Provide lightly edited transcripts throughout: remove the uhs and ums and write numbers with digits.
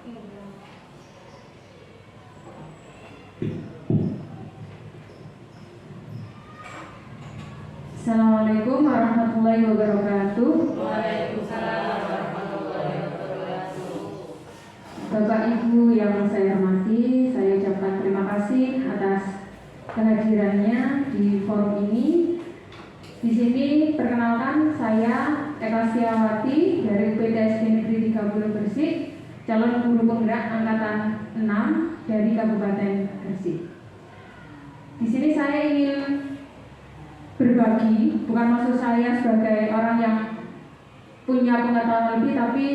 Assalamualaikum warahmatullahi wabarakatuh. Waalaikumsalam warahmatullahi wabarakatuh. Bapak Ibu yang saya hormati, saya ucapkan terima kasih atas kehadirannya di forum ini. Di sini perkenalkan saya Eka Siawati dari UPTSD Negeri 30 Gresik, calon guru penggerak angkatan 6 dari Kabupaten Gresik. Di sini saya ingin berbagi, bukan maksud saya sebagai orang yang punya pengetahuan lebih, tapi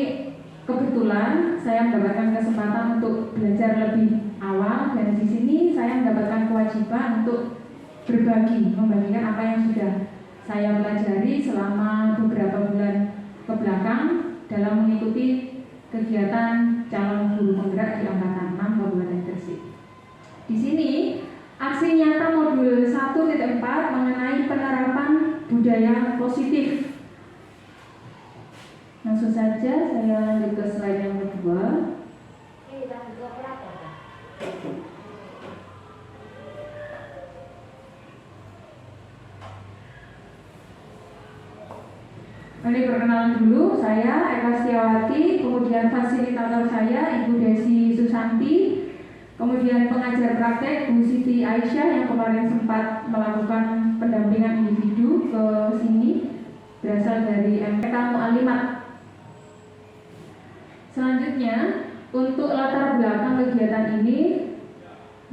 kebetulan saya mendapatkan kesempatan untuk belajar lebih awal, dan di sini saya mendapatkan kewajiban untuk berbagi, membagikan apa yang sudah saya pelajari selama beberapa bulan ke belakang dalam mengikuti kegiatan calon guru penggerak di angkatan 6 Kabupaten Gresik. Di sini aksi nyata modul 1.4 mengenai penerapan budaya positif. Langsung saja saya lanjut ke slide yang kedua. Ini perkenalan dulu, saya Eka Setiawati, kemudian fasilitator saya Ibu Desi Susanti, kemudian pengajar praktek Bu Siti Aisyah yang kemarin sempat melakukan pendampingan individu ke sini, berasal dari MPK Mu'alimat. Selanjutnya, untuk latar belakang kegiatan ini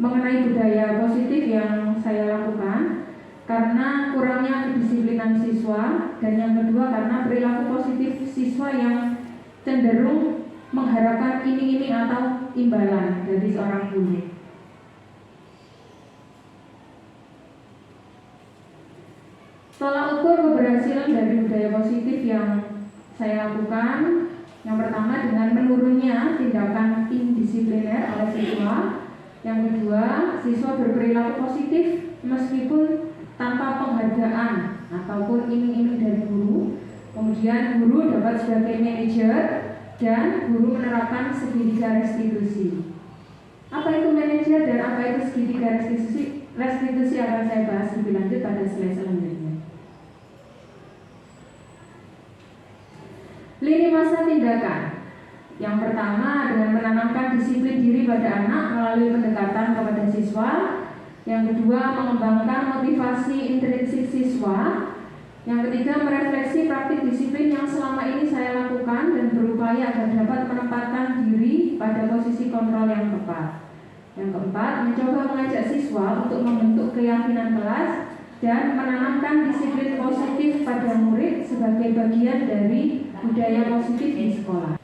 mengenai budaya positif yang saya lakukan, karena kurangnya kedisiplinan siswa, dan yang kedua karena perilaku positif siswa yang cenderung mengharapkan iming-iming atau imbalan dari seorang guru. Tolak ukur keberhasilan dari budaya positif yang saya lakukan, yang pertama dengan menurunnya tindakan indisipliner oleh siswa. Yang kedua, siswa berperilaku positif meskipun tanpa penghargaan ataupun iming-iming dari guru. Kemudian guru dapat sebagai manajer dan guru menerapkan segitiga restitusi. Apa itu manajer dan apa itu segitiga restitusi? Restitusi akan saya bahas lebih lanjut pada slide selanjutnya. Lini masa tindakan. Yang pertama dengan menanamkan disiplin diri pada anak melalui pendekatan kepada siswa. Yang kedua mengembangkan motivasi intrinsik siswa. Yang ketiga merefleksi praktik disiplin yang selama ini saya lakukan dan berupaya agar dapat menempatkan diri pada posisi kontrol yang tepat. Yang keempat mencoba mengajak siswa untuk membentuk keyakinan kelas dan menanamkan disiplin positif pada murid sebagai bagian dari budaya positif di sekolah.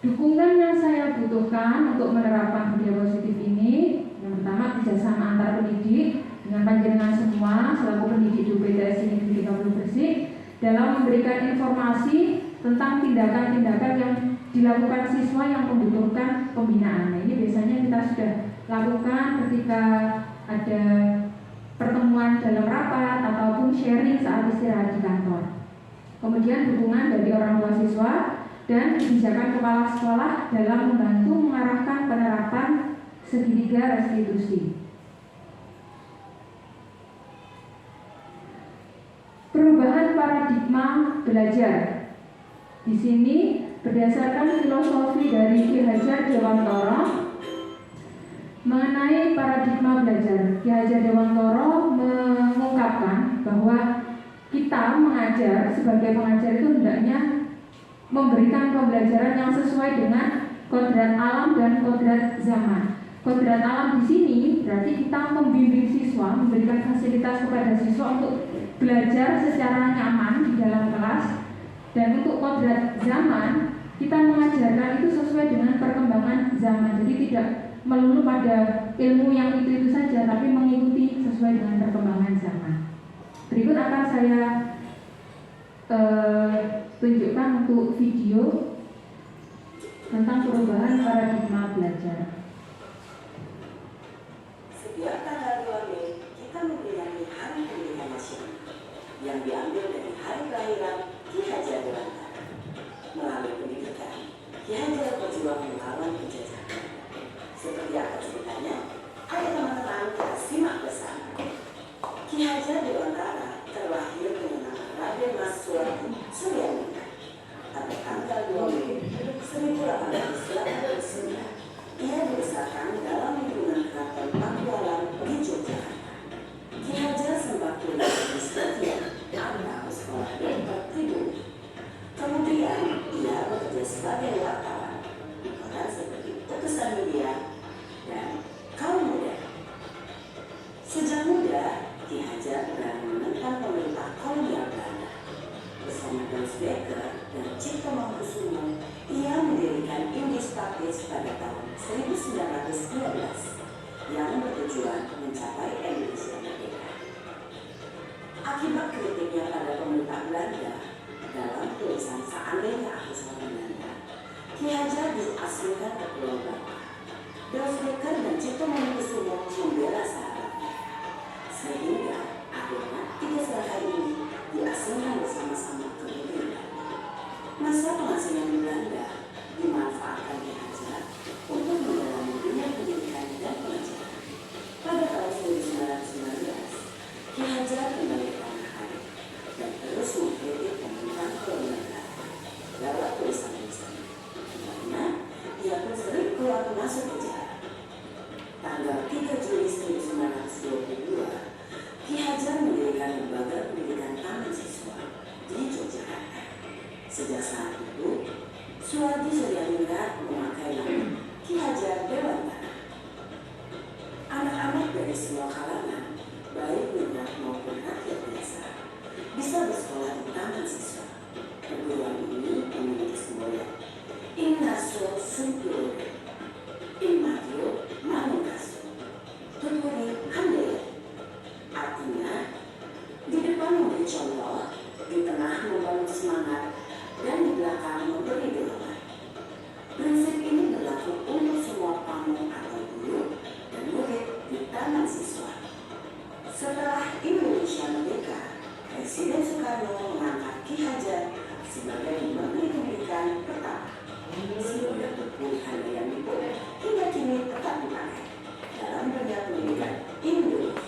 Dukungan yang saya butuhkan untuk menerapkan budaya positif ini, yang pertama kerjasama antar pendidik dengan panjenengan semua selaku pendidik di UPTSD Negeri 30 Gresik dalam memberikan informasi tentang tindakan-tindakan yang dilakukan siswa yang membutuhkan pembinaan. Nah, ini biasanya kita sudah lakukan ketika ada pertemuan dalam rapat ataupun sharing saat istirahat di kantor. Kemudian dukungan dari orang tua siswa dan kebijakan kepala sekolah dalam membantu mengarahkan penerapan segitiga restitusi. Perubahan paradigma belajar. Di sini berdasarkan filosofi dari Ki Hajar Dewantara mengenai paradigma belajar. Ki Hajar Dewantara mengungkapkan bahwa kita mengajar sebagai pengajar itu hendaknya memberikan pembelajaran yang sesuai dengan kodrat alam dan kodrat zaman. Kodrat alam di sini berarti kita membimbing siswa, memberikan fasilitas kepada siswa untuk belajar secara nyaman di dalam kelas. Dan untuk kodrat zaman, kita mengajarkan itu sesuai dengan perkembangan zaman. Jadi tidak melulu pada ilmu yang itu saja, tapi mengikuti sesuai dengan perkembangan zaman. Berikut akan saya tunjukkan untuk video tentang perubahan paradigma belajar. Setiap tanggal 2 Mei kita memperingati Hari Pendidikan Nasional yang diambil dari hari kelahiran Ki Hajar Dewantara. Melalui pendidikan, Ki Hajar berjuang melawan Ki Hajar Dewantara terlahir dengan nama Raden Mas Suwardi Suryaningrat pada tanggal 2 Mei 1889. Ia dibesarkan dalam lingkungan keraton Pakualam di Yogyakarta. Ki Hajar sempat kuliah di Setia atau Sekolah Dokter Pribumi. Kemudian ia bekerja sebagai wartawan di koran seperti Putusan Media dan Kaum Muda. Sejak muda, Ki Hajar berani menentang pemerintah kolonial Belanda. Bersama Hans Becker dan Cipto Mangunkusumo, ia mendirikan Indische Partij pada tahun 1912 yang bertujuan mencapai Indonesia merdeka. Akibat kritiknya pada pemerintah Belanda dalam tulisan Seandainya Aku Seorang Belanda, Ki Hajar diasingkan ke Pulau Bawah. Hans Becker dan Cipto Mangunkusumo membela sahabatnya, sehingga akhirnya tiga saudara ini diasingkan bersama-sama ke Belanda. Masa pengasingan di Belanda dimanfaatkan Ki Hajar untuk mendalami dunia pendidikan dan pengajaran. Pada tahun 1919, Ki Hajar kembali ke tanah air dan terus mengkritik pemerintahan kolonial Belanda lewat tulisan-tulisannya. Karena ia pun sering keluar masuk penjara. Tanggal 3 Juli 1922, Ki Hajar mendirikan lembaga pendidikan taman siswa di Yogyakarta. Sejak saat itu, Suwardi Suryaningrat memakai nama Ki Hajar Dewantara. Anak-anak dari semua kalangan, baik minat maupun rakyat biasa, bisa bersekolah di taman siswa. Perguruan ini memiliki semboyan Innaso Sempurna, Inmatio Manungkaso, Tuturi Handaya. Artinya, di depan memberi contoh, di tengah membangun semangat, dan di belakang memberi dorongan. Prinsip ini berlaku untuk semua pamong atau guru dan murid di taman siswa. Setelah Indonesia merdeka, Presiden Soekarno mengangkat Ki Hajar sebagai Menteri Pendidikan pertama. Sehingga buku Handaya itu hingga kini tetap dipakai dalam dunia pendidikan Indonesia.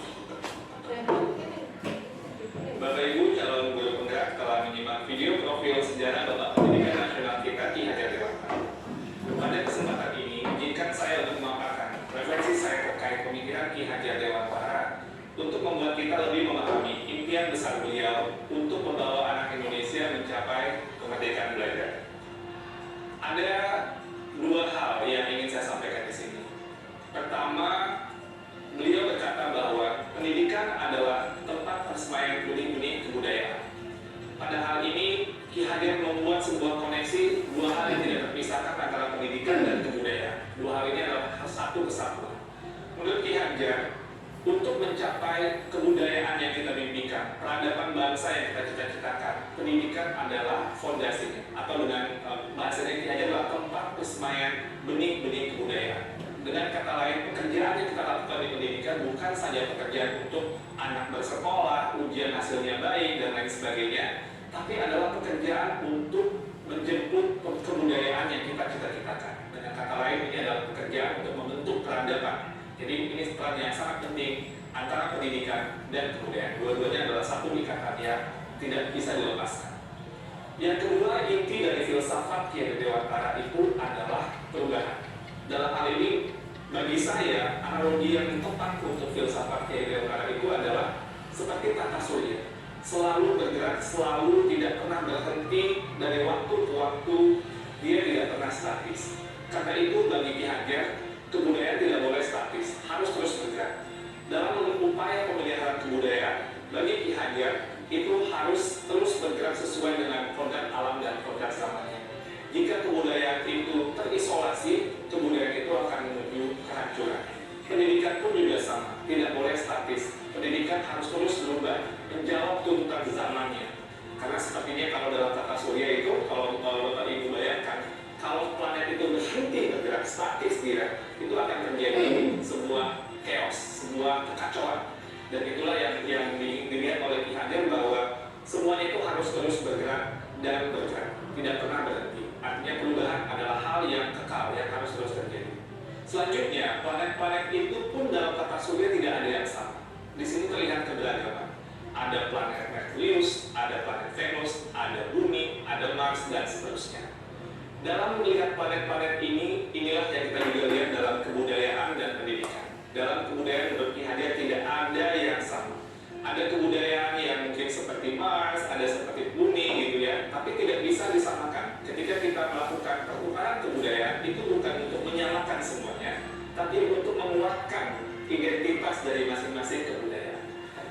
Bapak Ibu calon guru penggerak telah menyimak video profil sejarah Bapak Pendidikan Nasional kita Ki Hajar Dewantara. Pada kesempatan ini, izinkan saya untuk memaparkan refleksi saya terkait pemikiran Ki Hajar Dewantara untuk membuat kita lebih memahami impian besar beliau untuk membawa anak Indonesia mencapai kemerdekaan belajar. Ada dua hal yang ingin saya sampaikan di sini. Pertama, beliau berkata bahwa pendidikan adalah tempat persemaian benih-benih kebudayaan. Pada hal ini, Ki Hajar membuat sebuah koneksi dua hal yang tidak terpisahkan antara pendidikan dan kebudayaan. Dua hal ini adalah satu kesatuan. Menurut Ki Hajar, untuk mencapai kebudayaan yang kita mimpikan, peradaban bangsa yang kita cita-citakan, pendidikan adalah fondasinya. Atau dengan bahasanya Ki Hajar adalah tempat persemaian benih-benih kebudayaan. Dengan kata lain, pekerjaan yang kita lakukan di pendidikan bukan saja pekerjaan untuk anak bersekolah, ujian hasilnya baik, dan lain sebagainya, tapi adalah pekerjaan untuk menjemput kebudayaan yang kita cita-citakan. Dengan kata lain, ini adalah pekerjaan untuk membentuk peradaban. Jadi ini peran yang sangat penting antara pendidikan dan kebudayaan. Dua-duanya adalah satu ikatan yang tidak bisa dilepaskan. Yang kedua, inti dari filsafat Ki Hajar Dewantara itu adalah perubahan. Dalam hal ini, bagi saya, analogi yang tepat untuk filsafat Ki Hajar Dewantara itu adalah seperti tata surya, selalu bergerak, selalu tidak pernah berhenti dari waktu ke waktu, dia tidak pernah statis. Karena itu bagi Ki Hajar, kebudayaan tidak boleh statis, harus terus bergerak. Dalam upaya pemeliharaan kebudayaan, bagi Ki Hajar itu harus terus bergerak sesuai dengan kodrat alam dan kodrat zamannya. Jika kebudayaan itu terisolasi, kebudayaan itu akan menuju kehancuran. Pendidikan pun juga sama, tidak boleh statis. Pendidikan harus terus berubah, menjawab tuntutan zamannya. Karena sepertinya kalau dalam tata surya itu, kalau Bapak Ibu bayangkan, kalau planet itu berhenti bergerak statis dia, itu akan terjadi sebuah chaos, sebuah kekacauan. Dan itulah yang dilihat oleh Ki Hajar bahwa semuanya itu harus terus bergerak dan bergerak, tidak pernah berhenti. Artinya perubahan adalah hal yang kekal, yang harus terus terjadi. Selanjutnya, planet-planet itu pun dalam tata surya tidak ada yang sama. Di sini terlihat keberagaman. Dalam melihat planet-planet ini, inilah yang kita juga lihat dalam kebudayaan dan pendidikan. Dalam kebudayaan menurut Ki Hajar tidak ada yang sama. Ada kebudayaan yang mungkin seperti Mars, ada seperti Bumi gitu ya, tapi tidak bisa disamakan. Ketika kita melakukan pertukaran kebudayaan, itu bukan untuk menyamakan semuanya, tapi untuk menguatkan identitas dari masing-masing kebudayaan.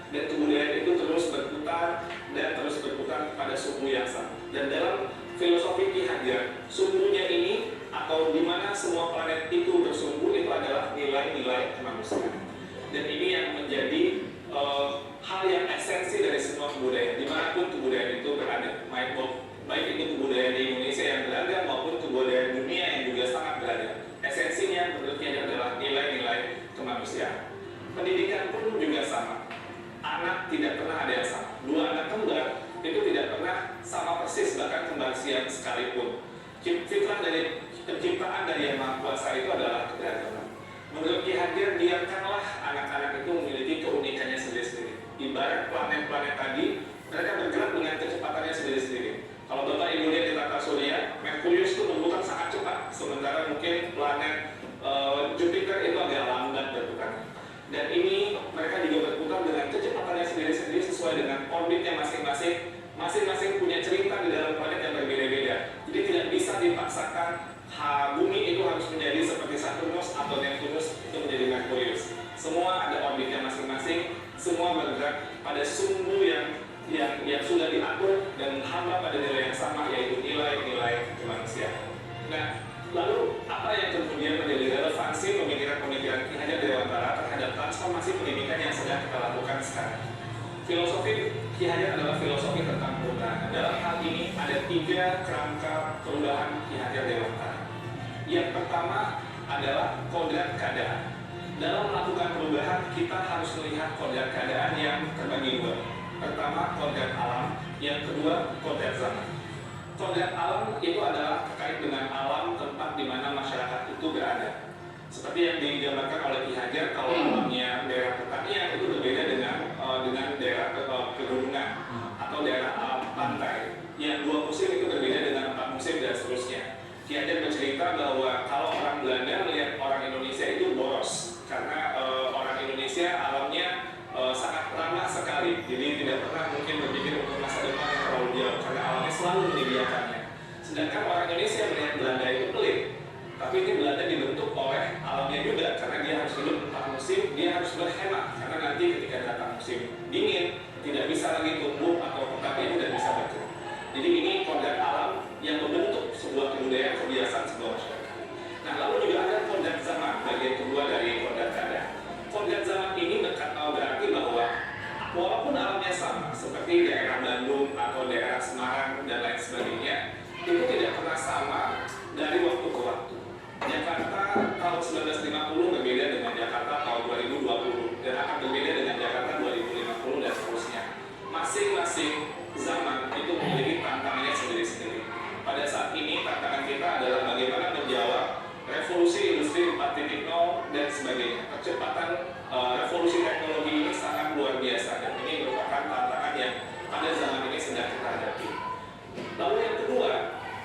Dan kebudayaan itu terus berputar dan terus berputar pada suku yang sama. Dan dalam filosofi Ki Hajar, sumbunya ini atau di mana semua planet itu bersumbu itu adalah nilai-nilai kemanusiaan. Dan ini yang menjadi hal yang esensi dari semua kebudayaan, dimanapun kebudayaan itu berada, baik itu kebudayaan di Indonesia yang beragam maupun kebudayaan dunia yang juga sangat beragam. Esensinya menurut Ki Hajar adalah nilai-nilai kemanusiaan. Pendidikan pun juga sama. Anak tidak pernah ada yang sama. Dua anak kembar itu tidak pernah sama persis, bahkan kembar siam sekalipun. Fitrah dari penciptaan dari Yang Maha Kuasa itu adalah keberagaman. Menurut Ki Hajar, biarkanlah anak-anak itu memiliki keunikannya sendiri-sendiri. Ibarat planet-planet tadi, mereka bergerak dengan kecepatannya sendiri-sendiri. Kalau Bapak Ibu lihat di tata surya, Merkurius itu berputar sangat cepat, sementara mungkin planet Jupiter itu agak lambat berputarnya. Dan ini mereka juga berputar dengan kecepatannya sendiri-sendiri sesuai dengan orbitnya masing-masing. Masing-masing punya cerita di dalam planet yang berbeda-beda. Jadi tidak bisa dipaksakan bumi itu harus menjadi seperti Saturnus atau Neptunus itu menjadi Merkurius. Semua ada orbitnya masing-masing, semua bergerak pada sumbu yang sudah diatur dan hamba pada nilai yang sama, yaitu nilai-nilai kemanusiaan. Nah, lalu apa yang kemudian menjadi relevansi pemikiran-pemikiran Ki Hajar Dewantara terhadap transformasi pendidikan yang sedang kita lakukan sekarang? Filosofi Ki Hajar adalah filosofi tentang perubahan. Dalam hal ini ada 3 kerangka perubahan Ki Hajar Dewantara. Yang pertama adalah kodrat keadaan. Dalam melakukan perubahan, kita harus melihat kodrat keadaan yang terbagi 2. Pertama, kodrat alam. Yang kedua, kodrat zaman. Kodrat alam itu adalah terkait dengan alam tempat di mana masyarakat itu berada. Seperti yang digambarkan oleh Ki Hajar, kalau alamnya daerah pertanian itu berbeda dengan daerah pegunungan atau daerah alam pantai. Yang 2 musim itu berbeda dengan 4 musim dan seterusnya. Ki Hajar bercerita bahwa kalau orang Belanda melihat orang Indonesia itu boros, karena orang Indonesia alamnya sangat ramah sekali, jadi tidak pernah mungkin berpikir untuk masa depan yang terlalu jauh, karena alamnya selalu menyediakannya. Sedangkan orang Indonesia melihat Belanda itu pelit, tapi ini Belanda dibentuk oleh alamnya juga, karena dia harus hidup 4 musim, dia harus berhemat, karena nanti ketika datang musim dingin, tidak bisa lagi tumbuh atau petani tidak bisa bergerak. Jadi ini kodrat alam yang membentuk sebuah kebudayaan, kebiasaan sebuah masyarakat. Nah, lalu juga ada kodrat zaman, bagian kedua dari kodrat keadaan. Kodrat zaman ini berarti bahwa walaupun alamnya sama, seperti daerah Bandung atau daerah Semarang dan lain sebagainya, itu tidak pernah sama dari waktu ke waktu. Jakarta tahun 1950 berbeda dengan Jakarta tahun 2020 dan akan berbeda dengan Jakarta 2050 dan seterusnya. Masing-masing zaman itu memiliki tantangannya sendiri-sendiri. Pada saat ini tantangan kita adalah bagaimana menjawab revolusi industri 4.0 dan sebagainya. Percepatan revolusi teknologi ini sangat luar biasa dan ini merupakan tantangan yang pada zaman ini sedang kita hadapi. Lalu yang kedua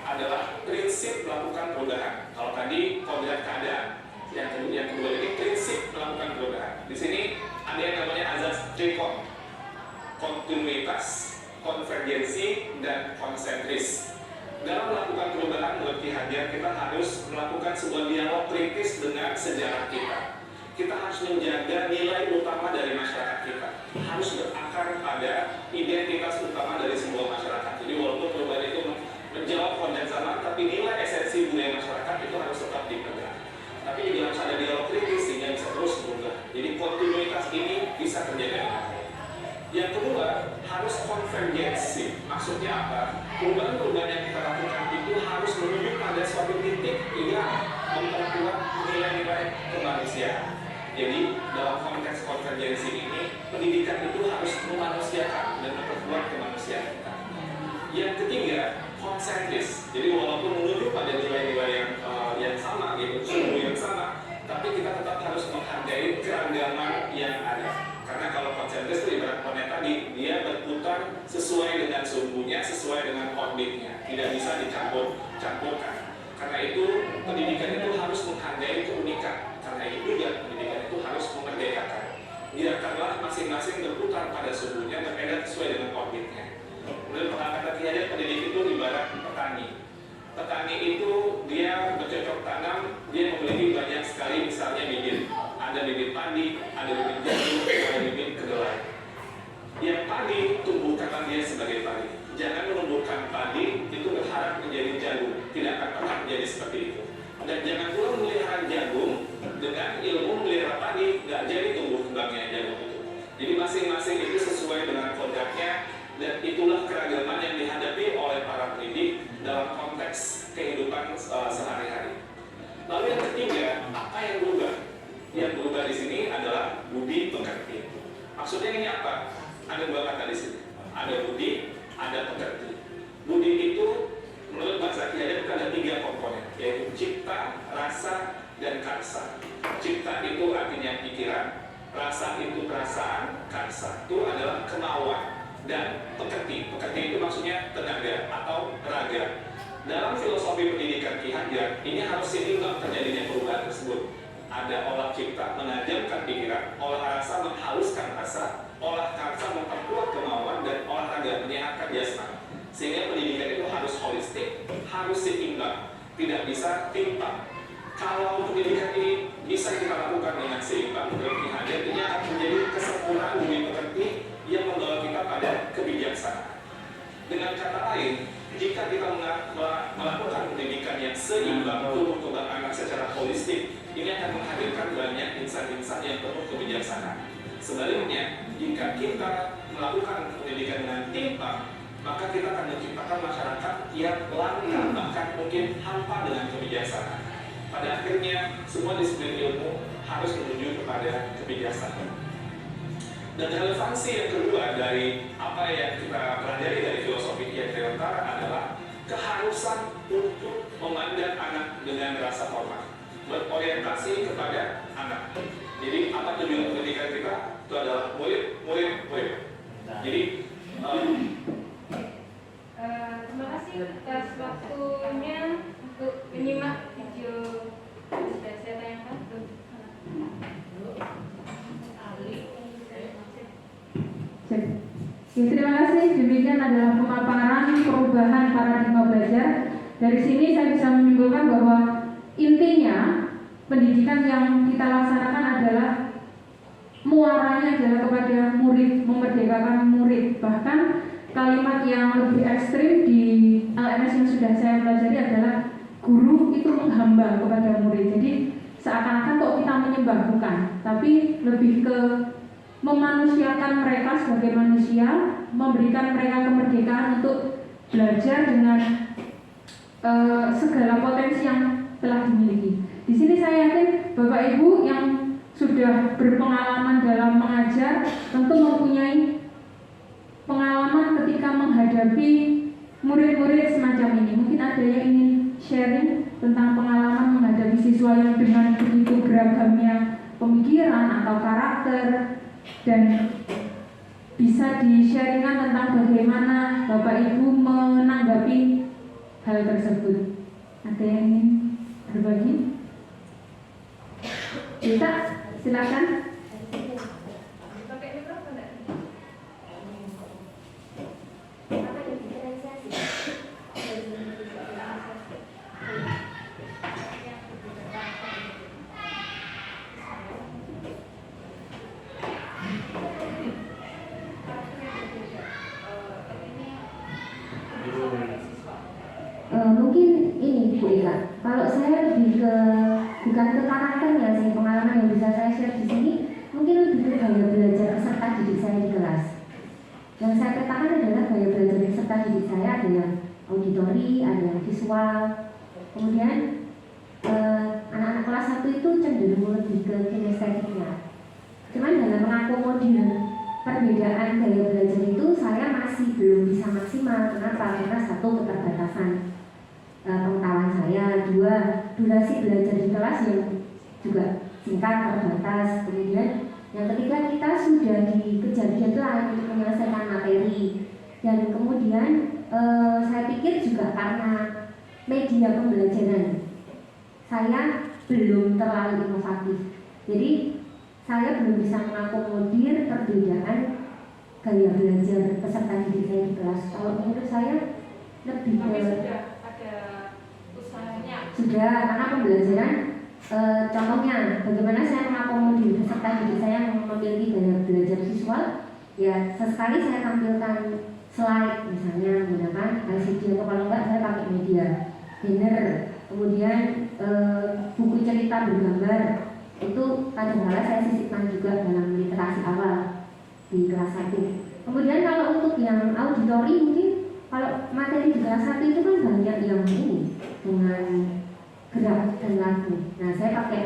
adalah prinsip melakukan perubahan. Kalau tadi kodrat keadaan, yang kedua ini prinsip melakukan perubahan. Di sini ada yang namanya azas trikon, kontinuitas, konvergensi, dan konsentris. Dalam melakukan perubahan menurut Ki Hajar, kita harus melakukan sebuah dialog kritis dengan sejarah kita. Kita harus menjaga nilai utama dari masyarakat kita. Harus berakar pada identitas utama dari sebuah masyarakat. Jadi walaupun perubahan itu menjawab kodrat zaman, tapi nilai esensi budaya masyarakat itu harus tetap dipegang. Tapi juga harus ada dialog kritis sehingga bisa terus berubah. Jadi kontinuitas ini bisa terjaga. Yang kedua, harus konvergensi. Maksudnya apa? Perubahan-perubahan yang kita lakukan itu harus menuju pada suatu titik yang memperkuat nilai-nilai kemanusiaan. Jadi, dalam konteks konvergensi ini, pendidikan itu harus memanusiakan dan memperkuat kemanusiaan kita. Yang ketiga, konsentris. Jadi, walaupun menuju pada nilai-nilai yang sama, gitu, sumbu yang sama, tapi kita tetap harus menghargai keragaman yang ada. Karena kalau konsentris itu ibarat planet tadi, dia berputar sesuai dengan sumbunya, sesuai dengan orbitnya, tidak bisa dicampurkan. Karena itu pendidikan itu harus menghargai keunikan. Karena itu juga pendidikan itu harus memerdekakan. Biarkanlah masing-masing berputar pada subuhnya berbeda sesuai dengan orbitnya. Menurut pengangkatan Ki Hajar, pendidik itu ibarat petani. Petani itu dia bercocok tanam, dia memiliki banyak sekali misalnya bibit. Ada bibit padi, ada bibit jagung, ada bibit kedelai. Yang padi tumbuhkanlah dia sebagai padi. Jangan menumbuhkan padi itu berharap menjadi jagung. Tidak akan pernah menjadi seperti itu. Dan jangan pula memelihara jagung dengan ilmu memelihara padi, nggak jadi tumbuh kembangnya jagung itu. Jadi masing-masing itu sesuai dengan kodratnya, dan itulah keragaman yang dihadapi oleh para pendidik dalam konteks kehidupan sehari-hari. Lalu yang ketiga, apa yang berubah? Yang berubah di sini adalah budi pekerti. Maksudnya ini apa? Ada dua kata di sini. Ada budi, ada pekerti. Budi itu menurut bahasa Ki Hajar ada tiga komponen, yaitu cipta, rasa, dan karsa. Cipta itu artinya pikiran, rasa itu perasaan, karsa itu adalah kemauan, dan pekerti. Pekerti itu maksudnya tenaga atau raga. Dalam filosofi pendidikan Ki Hajar, ini harus seimbang terjadinya perubahan tersebut. Ada olah cipta, menajamkan pikiran, olah rasa, menghaluskan rasa, olah karsa, memperkuat kemauan, dan olah raga, menyehatkan jasmani. Sehingga pendidikan itu harus holistik, harus seimbang, tidak bisa timpang. Kalau pendidikan ini bisa kita lakukan dengan seimbang, menurut Ki Hajar, ini akan menjadi kesempurnaan budi pekerti yang membawa kita pada kebijaksanaan. Dengan kata lain, jika kita melakukan pendidikan yang seimbang, tumbuh kembang anak secara holistik, ini akan menghadirkan banyak insan-insan yang penuh kebijaksanaan. Sebaliknya, jika kita melakukan pendidikan dengan timpang, maka kita akan menciptakan masyarakat yang langka, bahkan mungkin hampa dengan kebijaksanaan. Pada akhirnya, semua disiplin ilmu harus menuju kepada kebijaksanaan. Dan relevansi yang kedua dari apa yang kita pelajari dari filosofi Ki Hajar adalah keharusan untuk memandang anak dengan rasa hormat, berorientasi kepada anak. Jadi apa tujuan pendidikan kita? Itu adalah murid. Jadi terima kasih atas waktunya untuk menyimak video yang sudah saya tayangkan. Terima kasih. Demikian adalah pemaparan perubahan paradigma belajar. Dari sini saya bisa menyimpulkan bahwa intinya pendidikan yang kita laksanakan adalah muaranya adalah kepada murid, memerdekakan murid. Bahkan kalimat yang lebih ekstrim di LMS yang sudah saya pelajari adalah guru itu menghamba kepada murid. Jadi seakan-akan kok kita menyembah, bukan, tapi lebih ke memanusiakan mereka sebagai manusia, memberikan mereka kemerdekaan untuk belajar dengan segala potensi yang telah dimiliki. Di sini saya yakin Bapak Ibu yang sudah berpengalaman dalam mengajar tentu mempunyai pengalaman ketika menghadapi murid-murid semacam ini. Mungkin ada yang ingin sharing tentang pengalaman menghadapi siswa yang dengan begitu beragamnya pemikiran atau karakter, dan bisa di-sharingkan tentang bagaimana Bapak Ibu menanggapi hal tersebut. Ada yang ingin berbagi? Bisa, silakan. Mungkin ini Bu Ira, kalau saya lebih ke bukan ke karakternya sih, pengalaman yang bisa saya share di sini mungkin lebih ke gaya belajar peserta didik saya di kelas. Yang saya petakan adalah gaya belajar peserta didik saya ada yang auditori, ada yang visual. Kemudian anak-anak kelas 1 itu cenderung lebih ke kinestetiknya. Cuman dalam mengakomodir perbedaan gaya belajar itu saya masih belum bisa maksimal. Kenapa? Karena satu, keterbatasan pengetahuan saya, dua, durasi belajar di kelas yang juga singkat, terbatas. Kemudian yang ketiga, kita sudah dikejar deadline untuk menyelesaikan materi. Dan kemudian saya pikir juga karena media pembelajaran saya belum terlalu inovatif. Jadi saya belum bisa mengakomodir perbedaan gaya belajar peserta didik saya di kelas. Kalau menurut saya lebih Tapi ke sudah ada usahanya. sudah, karena pembelajaran contohnya bagaimana saya mengakomodir peserta didik saya yang memiliki gaya belajar visual, ya sesekali saya tampilkan slide misalnya menggunakan LCD atau kalau enggak saya pakai media banner, kemudian buku cerita bergambar itu kadang-kala saya sisipkan juga dalam literasi awal di kelas 1. Kemudian kalau untuk yang auditori mungkin kalau materi di kelas 1 itu kan banyak yang ini dengan gerak dan lagu. Nah saya pakai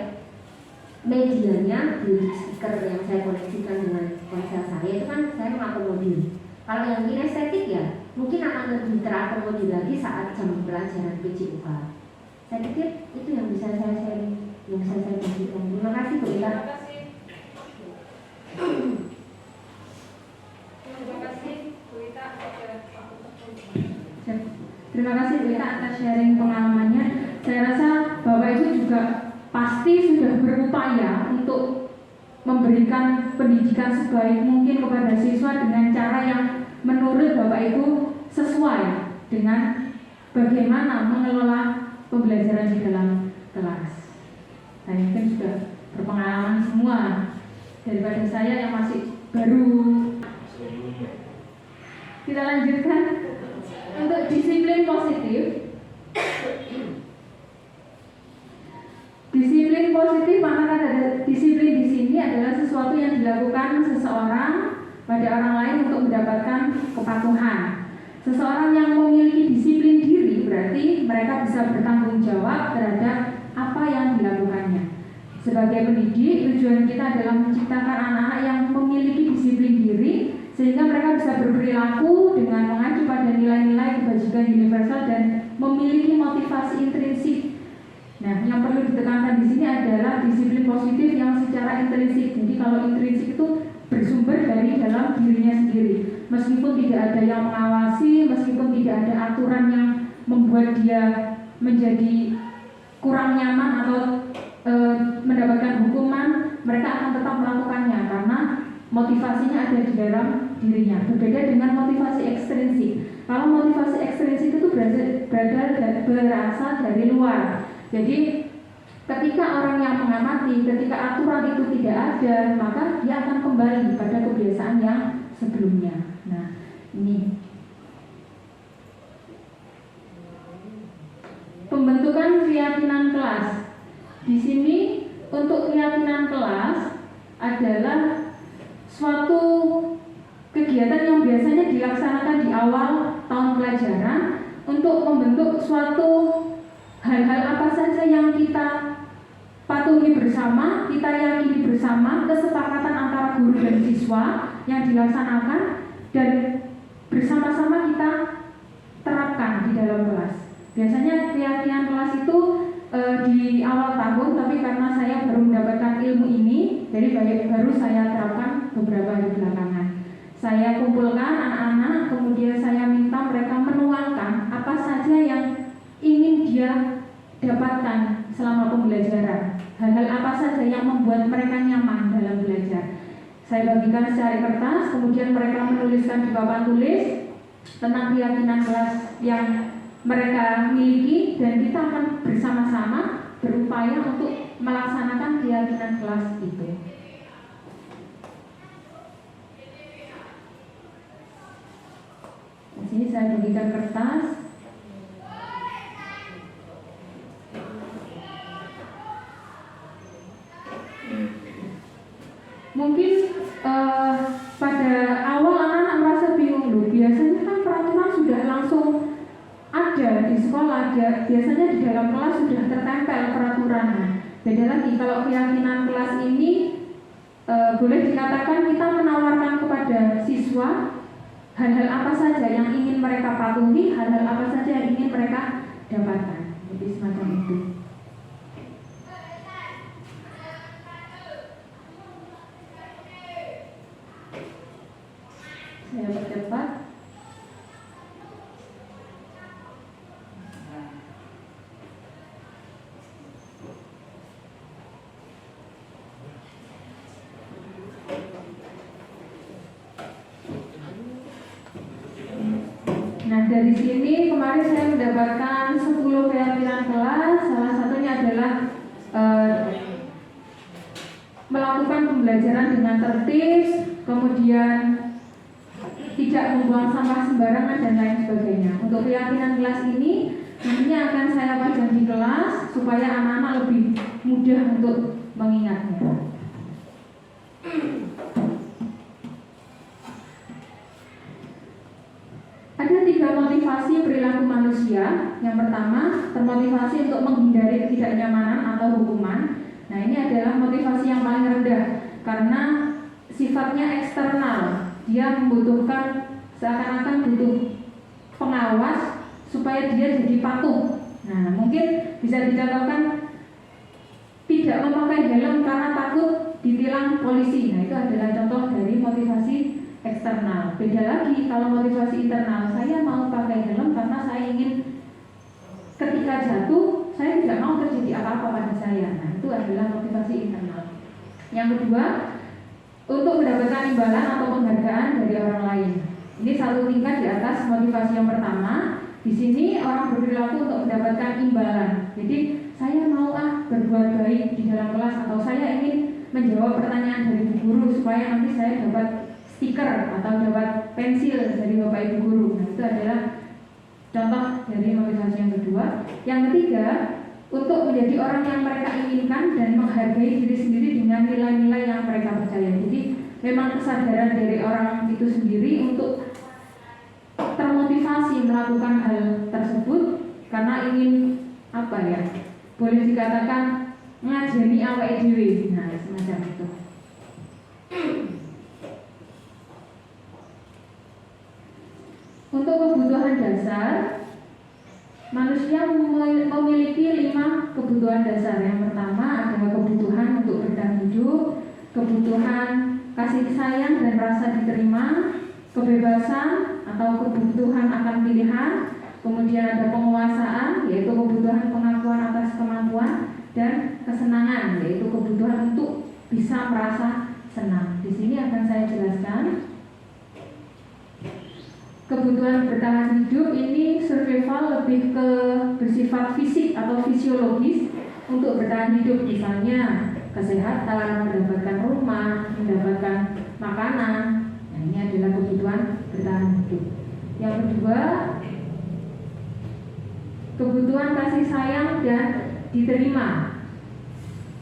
medianya di speaker yang saya koneksikan dengan ponsel saya itu kan saya mengakomodir. Kalau yang kinestetik ya mungkin akan lebih terakomodir lagi saat jam pelajaran PJUK. Saya pikir itu yang bisa saya sharing, yang bisa saya bagikan. Terima kasih Bu Ita. Terima kasih Bu Ita. Terima kasih Bu Ita atas sharing pengalamannya. Saya rasa Bapak Ibu juga pasti sudah berupaya untuk memberikan pendidikan sebaik mungkin kepada siswa dengan cara yang menurut Bapak Ibu sesuai dengan bagaimana mengelola pembelajaran di dalam kelas. Saya mungkin sudah berpengalaman semua daripada saya yang masih baru. Kita lanjutkan untuk disiplin positif. Disiplin positif, maka ada disiplin di sini adalah sesuatu yang dilakukan seseorang pada orang lain untuk mendapatkan kepatuhan. Seseorang yang memiliki disiplin diri berarti mereka bisa bertanggung jawab terhadap apa yang dilakukannya. Sebagai pendidik, tujuan kita adalah menciptakan anak-anak yang memiliki disiplin diri sehingga mereka bisa berperilaku dengan mengacu pada nilai-nilai kebajikan universal dan memiliki motivasi intrinsik. Nah, yang perlu ditekankan di sini adalah disiplin positif yang secara intrinsik. Jadi kalau intrinsik itu bersumber dari dalam dirinya sendiri. Meskipun tidak ada yang mengawasi, meskipun tidak ada aturan yang membuat dia menjadi kurang nyaman atau mendapatkan hukuman, mereka akan tetap melakukannya karena motivasinya ada di dalam dirinya. Berbeda dengan motivasi ekstrinsik. Kalau motivasi ekstrinsik itu berasal dari luar. Jadi ketika orang yang mengamati, ketika aturan itu tidak ada, maka dia akan kembali pada kebiasaan yang sebelumnya. Nah, ini pembentukan keyakinan kelas. Di sini untuk keyakinan kelas adalah suatu kegiatan yang biasanya dilaksanakan di awal tahun pelajaran untuk membentuk suatu hal-hal apa saja yang kita patuhi bersama, kita yakini bersama, kesepakatan antara guru dan siswa yang dilaksanakan dan bersama-sama kita terapkan di dalam kelas. Biasanya keyakinan kelas itu di awal tahun, tapi karena saya baru mendapatkan ilmu ini, jadi baru saya terapkan beberapa hari belakangan. Saya kumpulkan anak-anak, kemudian saya minta mereka menuangkan apa saja yang ingin dia dapatkan selama pembelajaran. Hal-hal apa saja yang membuat mereka nyaman dalam belajar. Saya bagikan secara kertas, kemudian mereka menuliskan di papan tulis tentang keyakinan kelas yang mereka miliki, dan kita akan bersama-sama berupaya untuk melaksanakan keyakinan kelas itu. Di sini saya bagikan kertas. Mungkin pada awal anak-anak merasa bingung loh. Biasanya kan peraturan sudah langsung ada di sekolah, biasanya di dalam kelas sudah tertempel peraturan. Beda lagi kalau keyakinan kelas ini boleh dikatakan kita menawarkan kepada siswa hal-hal apa saja yang ingin mereka patuhi, hal-hal apa saja yang ingin mereka dapatkan. Jadi semacam itu. Saya percepat. Nah, dari sini kemarin saya mendapatkan 10 keyakinan kelas. Salah satunya adalah melakukan pembelajaran dengan tertib, kemudian tidak membuang sampah sembarangan dan lain sebagainya. Untuk keyakinan kelas ini nantinya akan saya pajang di kelas supaya anak-anak lebih mudah untuk mengingatnya. Ada 3 motivasi perilaku manusia. Yang pertama, termotivasi untuk menghindari ketidaknyamanan atau hukuman. Nah, ini adalah motivasi yang paling rendah karena sifatnya eksternal. Dia membutuhkan, seakan-akan butuh pengawas supaya dia jadi patuh. Nah, mungkin bisa dicontohkan tidak memakai helm karena takut ditilang polisi. Nah, itu adalah contoh dari motivasi eksternal. Beda lagi kalau motivasi internal, saya mau pakai helm karena saya ingin ketika jatuh saya tidak mau terjadi apa-apa pada saya. Nah, itu adalah motivasi internal. Yang kedua, untuk mendapatkan imbalan atau penghargaan dari orang lain. Ini satu tingkat di atas motivasi yang pertama. Di sini orang berperilaku untuk mendapatkan imbalan. Jadi saya mau berbuat baik di dalam kelas, atau saya ingin menjawab pertanyaan dari bu guru supaya nanti saya dapat stiker atau dapat pensil dari bapak ibu guru. Nah, itu adalah contoh dari motivasi yang kedua. Yang ketiga, untuk menjadi orang yang mereka inginkan dan menghargai diri sendiri dengan nilai-nilai yang mereka percaya. Jadi memang kesadaran dari orang itu sendiri untuk termotivasi melakukan hal tersebut karena ingin boleh dikatakan ngajeni awake dhewe. Nah, semacam itu. Untuk kebutuhan dasar, manusia memiliki 5 kebutuhan dasar. Yang pertama adalah kebutuhan untuk bertahan hidup, kebutuhan kasih sayang dan rasa diterima, kebebasan atau kebutuhan akan pilihan, kemudian ada penguasaan, yaitu kebutuhan pengakuan atas kemampuan, dan kesenangan, yaitu kebutuhan untuk bisa merasa senang. Di sini akan saya jelaskan. Kebutuhan bertahan hidup ini survival lebih ke bersifat fisik atau fisiologis untuk bertahan hidup, misalnya kesehatan, mendapatkan rumah, mendapatkan makanan. Nah, ini adalah kebutuhan bertahan hidup. Yang kedua, kebutuhan kasih sayang dan diterima.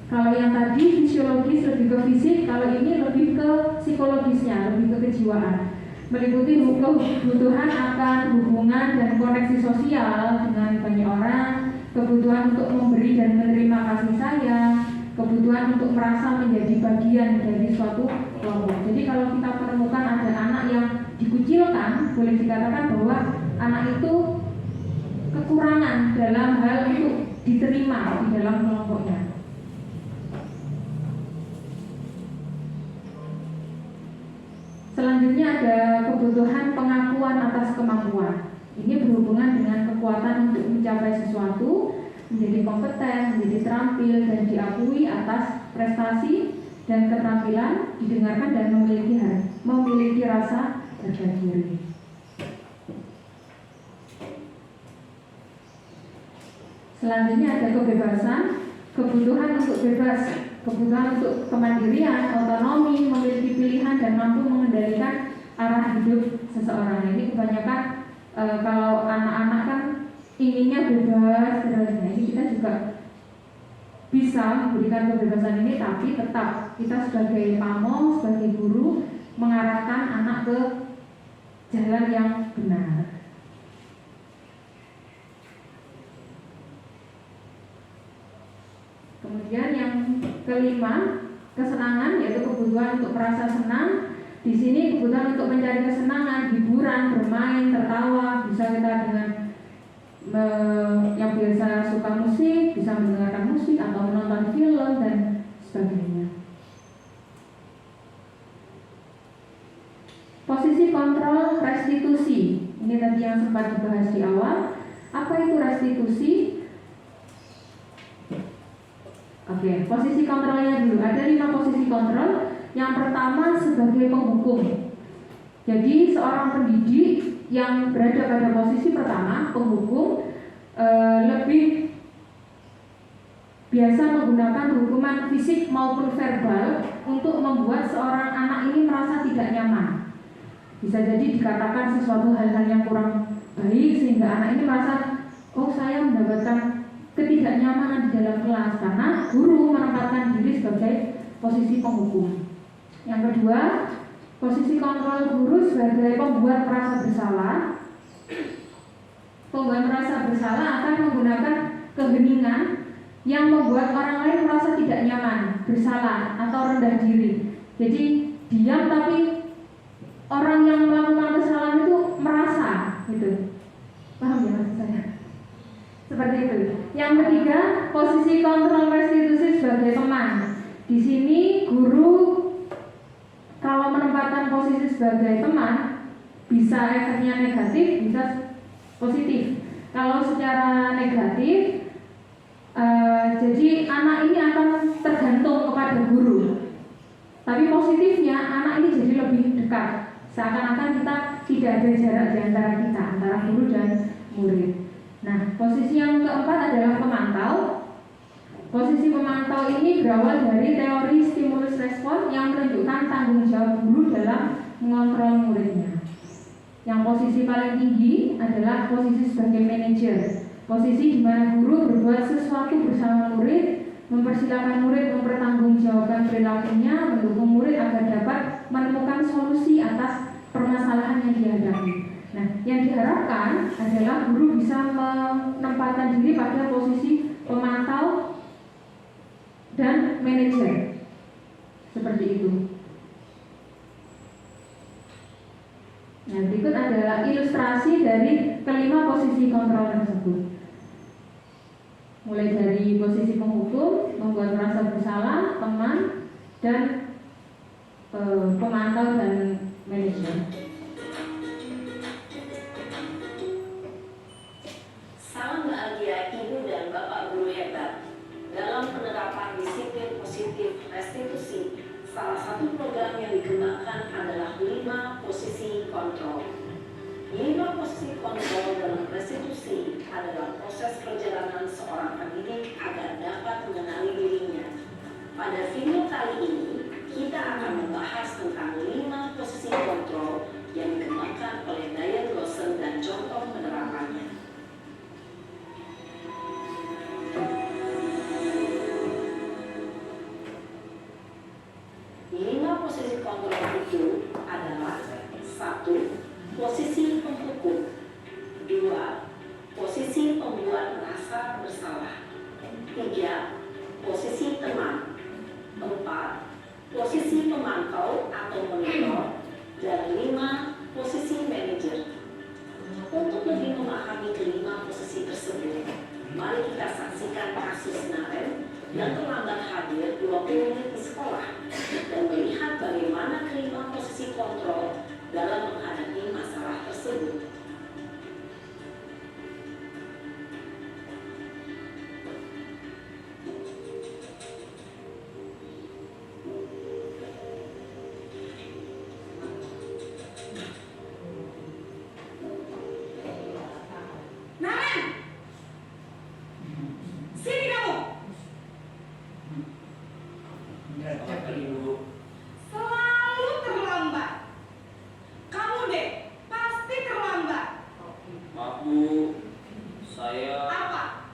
Kalau yang tadi fisiologis lebih ke fisik, kalau ini lebih ke psikologisnya, lebih ke kejiwaan. Meliputi kebutuhan akan hubungan dan koneksi sosial dengan banyak orang, kebutuhan untuk memberi dan menerima kasih sayang, kebutuhan untuk merasa menjadi bagian dari suatu kelompok. Jadi kalau kita menemukan ada anak yang dikucilkan, boleh dikatakan bahwa anak itu kekurangan dalam hal untuk diterima di dalam kelompoknya. Selanjutnya ada kebutuhan pengakuan atas kemampuan. Ini berhubungan dengan kekuatan untuk mencapai sesuatu, menjadi kompeten, menjadi terampil dan diakui atas prestasi dan keterampilan, didengarkan dan memiliki rasa harga diri. Selanjutnya ada kebebasan, kebutuhan untuk bebas, kebutuhan untuk kemandirian, otonomi, memiliki pilihan dan mampu mengendalikan arah hidup seseorang. Ini kebanyakan kalau anak-anak kan inginnya bebas terus. Nah, ini kita juga bisa memberikan kebebasan ini, tapi tetap kita sebagai pamo, sebagai guru mengarahkan anak ke jalan yang benar. Kemudian yang kelima, kesenangan, yaitu kebutuhan untuk merasa senang. Di sini kebutuhan untuk mencari kesenangan, hiburan, bermain, tertawa. Bisa kita dengan yang biasa suka musik, bisa mendengarkan musik atau menonton film dan sebagainya. Posisi kontrol restitusi. Ini tadi yang sempat dibahas di awal. Apa itu restitusi? Oke, posisi kontrolnya dulu. Ada 5 posisi kontrol. Yang pertama sebagai penghukum. Jadi seorang pendidik yang berada pada posisi pertama, penghukum, lebih biasa menggunakan hukuman fisik maupun verbal untuk membuat seorang anak ini merasa tidak nyaman. Bisa jadi dikatakan sesuatu hal-hal yang kurang baik sehingga anak ini merasa, oh saya mendapatkan ketidaknyamanan di dalam kelas karena guru menempatkan diri sebagai posisi penghukum. Yang kedua, posisi kontrol guru sebagai pembuat merasa bersalah. Pembuat merasa bersalah akan menggunakan keheningan yang membuat orang lain merasa tidak nyaman, bersalah atau rendah diri. Jadi diam tapi orang yang melakukan kesalahan itu merasa gitu. Paham ya maksud saya? Seperti itu. Yang ketiga, posisi kontrol restitusi sebagai teman. Di sini guru kalau menempatkan posisi sebagai teman bisa efeknya negatif, bisa positif. Kalau secara negatif, jadi anak ini akan tergantung kepada guru. Tapi positifnya anak ini jadi lebih dekat. Seakan-akan kita tidak ada jarak di antara kita, antara guru dan murid. Nah, posisi yang keempat adalah pemantau. Posisi pemantau ini berawal dari teori stimulus respon yang menunjukkan tanggung jawab guru dalam mengontrol muridnya. Yang posisi paling tinggi adalah posisi sebagai manajer. Posisi di mana guru berbuat sesuatu bersama murid, mempersilahkan murid mempertanggungjawabkan perilakunya, mendukung murid agar dapat menemukan solusi atas permasalahan yang dihadapi. Nah, yang diharapkan adalah guru bisa menempatkan diri pada posisi pemantau dan manajer. Seperti itu. Nah, berikut adalah ilustrasi dari kelima posisi kontrol tersebut. Mulai dari posisi penghukum, membuat merasa bersalah, teman, dan pemantau dan manajer. Salam bahagia Ibu dan Bapak guru hebat. Dalam penerapan disiplin positif restitusi, salah satu program yang dikembangkan adalah 5 posisi kontrol. 5 posisi kontrol dalam restitusi adalah proses perjalanan seorang pendidik agar dapat mengenali dirinya. Pada video kali ini, kita akan membahas tentang 5 posisi kontrol yang dikembangkan oleh Diane Lawson dan contoh penerapannya. 5 posisi kontrol itu adalah 1. Posisi penghukum. 2. Posisi pembuat merasa bersalah. 3. Posisi teman. 4. Posisi pemantau atau monitor. Dan 5. Posisi manajer. Untuk lebih memahami kelima posisi tersebut, mari kita saksikan kasus Naren yang terlambat hadir 20 menit di sekolah dan melihat bagaimana kelima posisi kontrol dalam menghadapi masalah tersebut. Selalu terlambat. Kamu deh, pasti terlambat. Maaf Bu, saya Apa?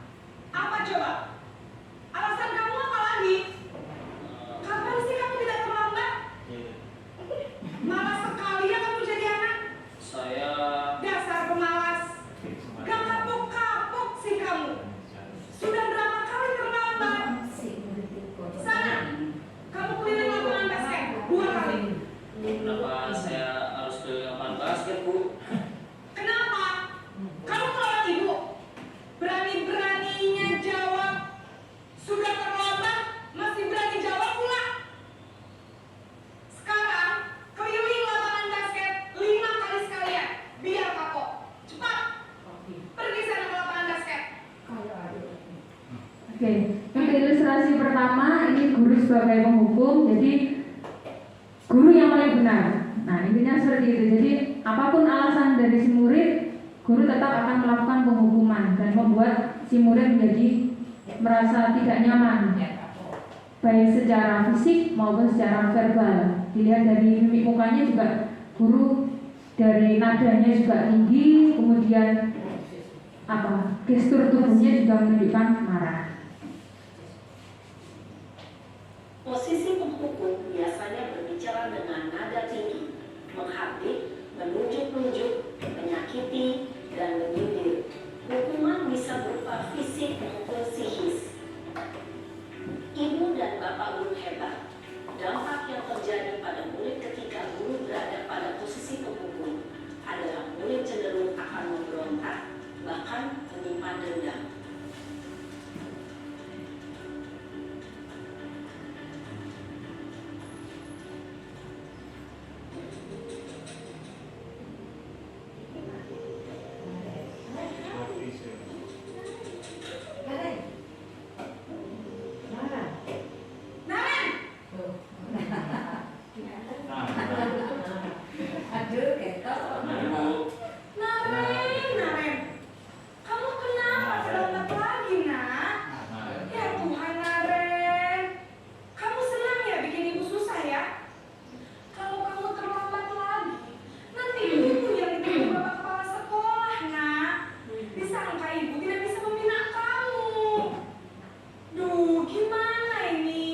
Apa coba? Alasan kamu apa lagi? Kapan sih kamu tidak terlambat? Malas sekali ya kamu jadi anak. saya Dasar pemalas. Gak kapok-kapok sih kamu. Sudah berapa kali terlambat? Sana, kamu keliling lapangan basket 2 kali. kenapa saya harus ke lapangan basket Bu? Kenapa? Kamu telat ibu. Berani-beraninya jawab. Sudah terlambat, masih berani jawab pula. Sekarang, keliling lapangan basket 5 kali sekalian. Biar kapok. Cepat. Pergi sana ke lapangan basket. Oke, untuk ilustrasi pertama ini guru sebagai penghukum, jadi guru yang paling benar. Nah, intinya seperti itu. Jadi si murid menjadi merasa tidak nyaman, baik secara fisik maupun secara verbal. Dilihat dari mimik mukanya juga guru dari nadanya juga tinggi, kemudian gestur tubuhnya juga menunjukkan marah. Posisi penghukum biasanya berbicara dengan nada tinggi, menghardik, menunjuk-nunjuk, menyakiti, dan menyindir. Hukuman bisa berupa fisik maupun psikis. Ibu dan bapak guru hebat. Dampak yang terjadi pada murid ketika guru berada pada posisi penghukum adalah murid cenderung akan memberontak, bahkan menyimpan dendam. Naren, kamu kenapa terlambat lagi, nak? Ya Tuhan, Naren, kamu senang ya bikin ibu susah ya? Kalau kamu terlambat lagi, nanti ibu yang ditegur bapak kepala sekolah, nak. Disangka ibu tidak bisa membina kamu. Duh, gimana ini?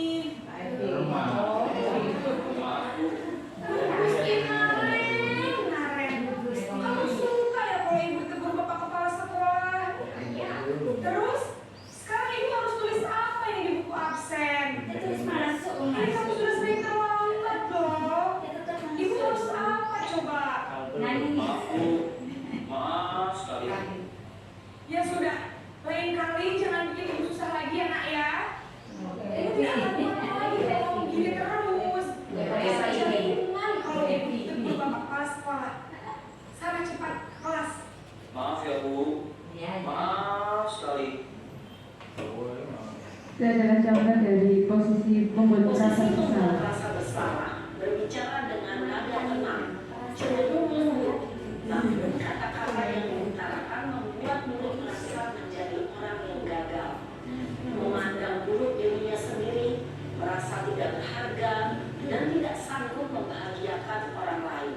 Kamu suka ya kalau ibu ditegur bapak kepala sekolah? Terus, sekarang ibu harus tulis apa ini di buku absen? Ini kamu sudah sering terlambat loh. Ibu harus apa coba? Maaf sekali. Ya sudah, lain kali jangan bikin ibu susah lagi ya nak ya. Ibu tidak akan mau lagi kalau begini terus. Saya hukuman kalau ibu ditegur bapak kepala sekolah. Sana cepat ke kelas. Maaf ya Bu. Maaf sekali. Itu adalah contoh dari posisi membuat merasa Posisi membuat bersalah. rasa bersalah, berbicara dengan nada tenang, cenderung lembut, namun kata-kata yang diutarakan membuat murid merasa menjadi orang yang gagal, memandang buruk dirinya sendiri, merasa tidak berharga, dan tidak sanggup membahagiakan orang lain.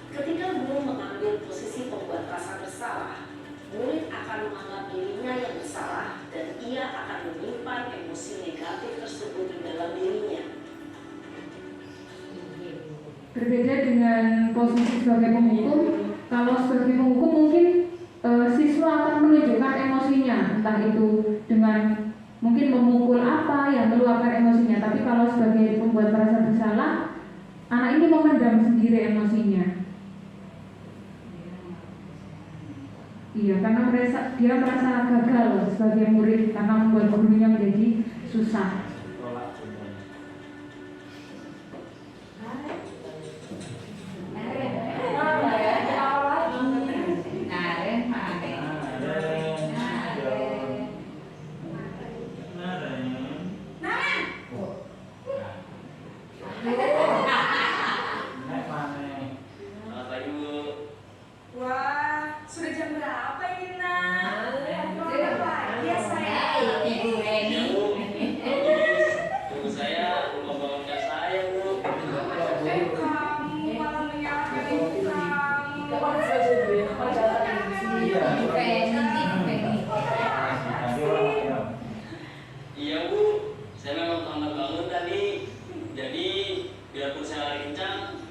Ketika guru mengambil posisi pembuat rasa bersalah, murid akan menganggap dirinya yang bersalah dan ia akan menyimpan emosi negatif tersebut di dalam dirinya. Berbeda dengan posisi sebagai penghukum, kalau sebagai penghukum mungkin siswa akan menunjukkan emosinya, entah itu dengan mungkin memukul apa yang meluapkan emosinya. Tapi kalau sebagai pembuat merasa bersalah, anak ini memendam sendiri emosinya. Iya, karena dia merasa gagal sebagai murid karena membuat gurunya menjadi susah. Selamat pagi Bu. Wah, sudah jam berapa ini nak? Terlambat lagi ya sayang. Ya Bu. Tunggu saya belum bangunkan saya Bu. Kamu malah menyalahkan ibu kamu. Iya Bu. Saya memang terlambat bangun tadi. Jadi biarpun saya lari kencang,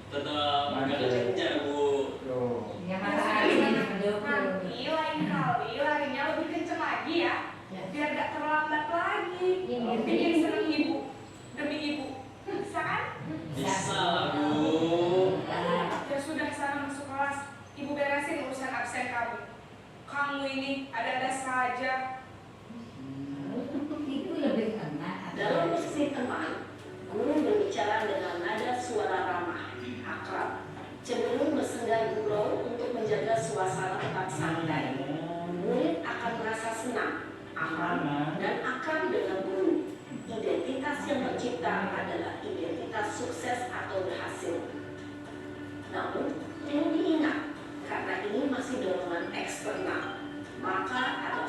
tetap agak kencang Bu. Nanti lain kali larinya lebih kenceng lagi ya. Biar gak terlambat lagi. Bikin seneng ibu. Demi ibu. Bisa kan? Bisa lah Bu. Ya sudah, sana masuk kelas. Ibu beresin urusan absen kamu. Kamu ini ada-ada saja. Dalam posisi tenang, guru berbicara dengan nada suara ramah, akrab, cenderung bersenggah gurau untuk menjaga suasana tetap santai. Murid akan merasa senang, aman, dan akrab dengan guru. Identitas yang tercipta adalah identitas sukses atau berhasil. Namun, perlu diingat, karena ini masih dorongan eksternal, maka ada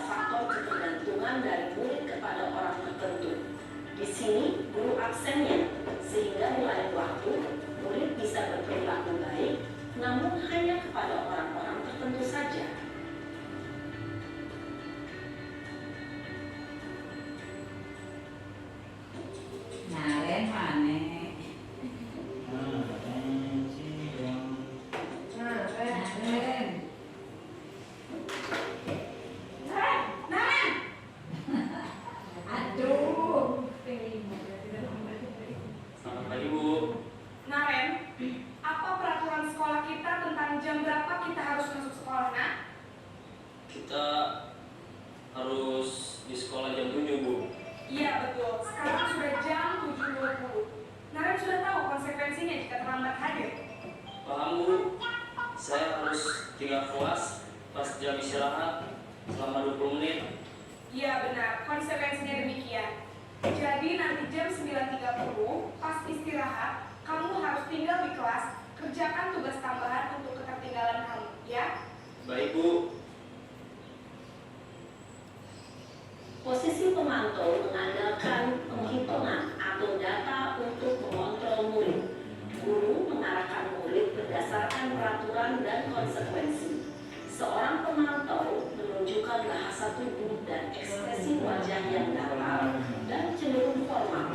kita harus di sekolah jam 7, Bu. Iya betul, sekarang sudah jam 7.20. Naren sudah tahu konsekuensinya jika terlambat hadir. Paham, Bu? Saya harus tinggal kelas pas jam istirahat selama 20 menit. Iya benar, konsekuensinya demikian. Jadi nanti jam 9.30 pas istirahat, kamu harus tinggal di kelas, kerjakan tugas tambahan untuk ketertinggalan kamu, ya? Baik, Bu. Posisi pemantau mengandalkan penghitungan atau data untuk mengontrol murid. Guru mengarahkan murid berdasarkan peraturan dan konsekuensi. Seorang pemantau menunjukkan bahasa tubuh dan ekspresi wajah yang datar dan cenderung formal.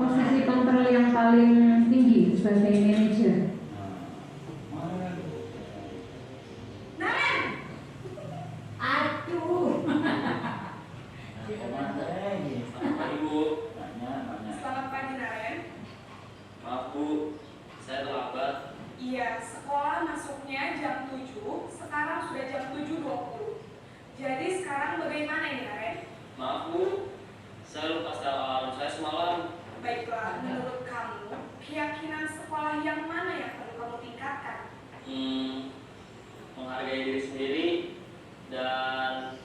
Posisi kontrol yang paling tinggi sebagai manajer. Naren! Aduh. Apa, Ibu? Selamat pagi Naren. Maaf, Bu. Saya terlambat. Iya, sekolah masuknya jam 7, sekarang sudah jam 7.20. Jadi sekarang bagaimana ini Naren? Maaf, Bu. Saya lupa setel alarm saya semalam. Baiklah, menurut kamu, keyakinan sekolah yang mana yang perlu kamu tingkatkan? Menghargai diri sendiri dan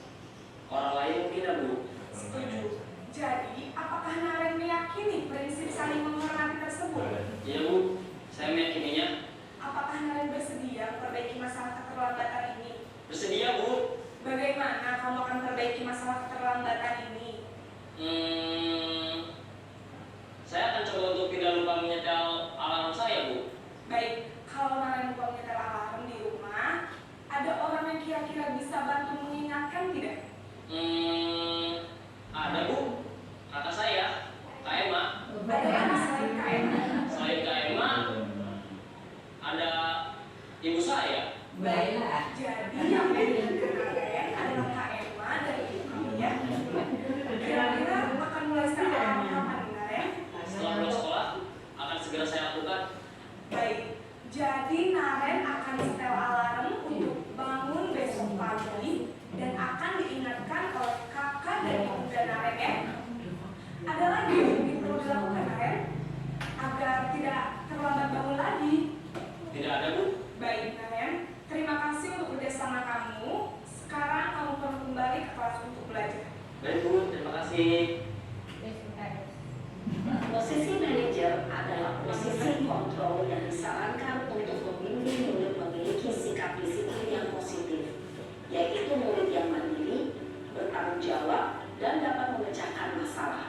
orang lain mungkin, ya, Bu. Setuju. Jadi, apakah Naren meyakini prinsip saling menghormati tersebut? Iya, Bu. Saya meyakininya. Apakah Naren bersedia memperbaiki masalah keterlambatan ini? Bersedia, Bu. Bagaimana kamu akan memperbaiki masalah keterlambatan ini? Saya akan coba untuk tidak lupa menyetel alarm saya, Bu. Baik, kalau Naren lupa menyetel alarm di rumah, ada orang yang kira-kira bisa bantu mengingatkan tidak? Ada, Bu. Kakak saya, Kak Emma. Ada yang selain Kak Emma? Selain Kak Emma, ada ibu saya. Baiklah. Jadi yang mengingatkan Naren adalah Kak Emma dan ibu kamu ya. Kira-kira akan mulai setel alarm kapan nih, Naren? Setelah pulang sekolah, akan segera saya lakukan. Baik, jadi Naren akan setel alarm untuk bangun besok pagi dan akan diingatkan oleh kakak dan ibunda Naren ya. Ada lagi yang mungkin perlu dilakukan Naren agar tidak terlambat bangun lagi. Tidak ada, Bu. Baik Naren, terima kasih untuk kerjasama kamu. Sekarang kamu perlu kembali ke kelas untuk belajar. Baik, Bu. Terima kasih. Posisi manajer adalah posisi kontrol yang disarankan untuk membimbing murid memiliki sikap disiplin yang positif, yaitu murid yang mandiri, bertanggung jawab, dan dapat memecahkan masalah.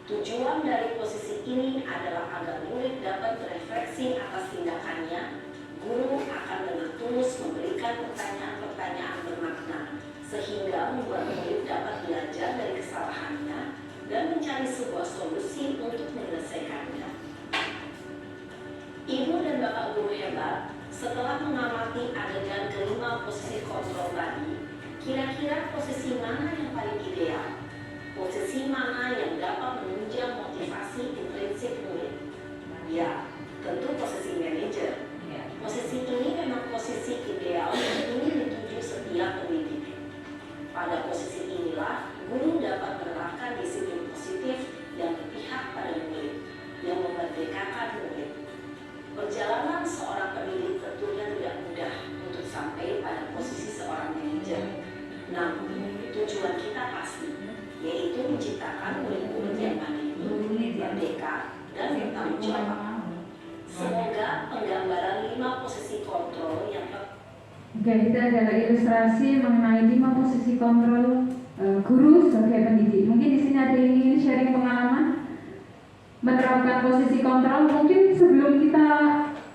Tujuan dari posisi ini adalah agar murid dapat berefleksi atas tindakannya. Guru akan dengan tulus memberikan pertanyaan-pertanyaan bermakna, sehingga membuat murid dapat belajar dari kesalahannya dan mencari sebuah solusi untuk menyelesaikannya. Ibu dan Bapak guru hebat, setelah mengamati adegan kelima posisi kontrol tadi, kira-kira posisi mana yang paling ideal? Posisi mana yang dapat menunjang motivasi intrinsik murid? Ya, tentu posisi manajer. Posisi ini memang posisi ideal yang ingin dituju setiap pendidik. Pada posisi inilah, guru dapat menerapkan disiplin positif yang berpihak pada murid, yang memerdekakan murid. Perjalanan seorang pendidik tentunya tidak mudah untuk sampai pada posisi seorang manajer. Namun, tujuan kita pasti, yaitu menciptakan murid-murid yang mandiri, merdeka, dan bertanggung jawab. Semoga penggambaran 5 posisi kontrol yang Oke, kita adalah ilustrasi mengenai 5 posisi kontrol guru sebagai pendidik. Mungkin di sini ada yang ingin sharing pengalaman menerapkan posisi kontrol. Mungkin sebelum kita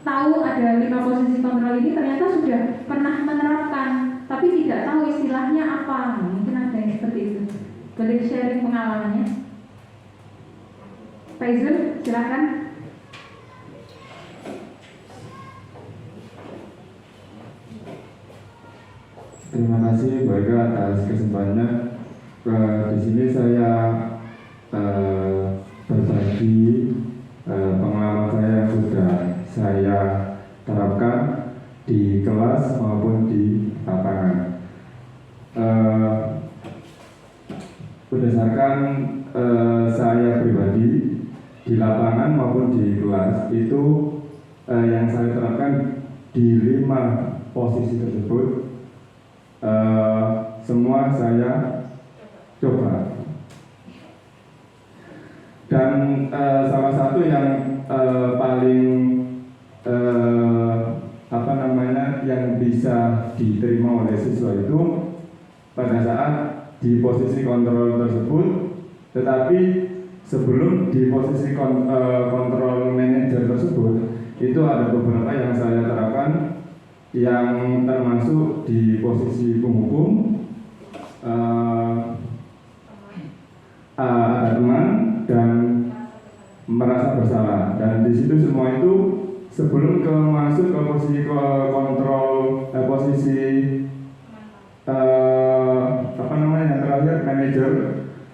tahu ada 5 posisi kontrol ini ternyata sudah pernah menerapkan, tapi tidak tahu istilahnya apa. Mungkin ada yang seperti itu. Boleh sharing pengalamannya? Pak Izul, silakan. Terima kasih Bu Eka atas kesempatannya. Di sini saya berbagi pengalaman saya yang sudah saya terapkan di kelas maupun di lapangan. Berdasarkan saya pribadi di lapangan maupun di kelas itu yang saya terapkan di 5 posisi tersebut semua saya coba. Dan salah satu yang paling yang bisa diterima oleh siswa itu pada saat di posisi kontrol tersebut, tetapi sebelum di posisi kontrol manajer tersebut itu ada beberapa yang saya terapkan yang termasuk di posisi penghukum, ada teman dan merasa bersalah, dan di situ semua itu sebelum masuk ke posisi kontrol posisi yang terakhir manajer.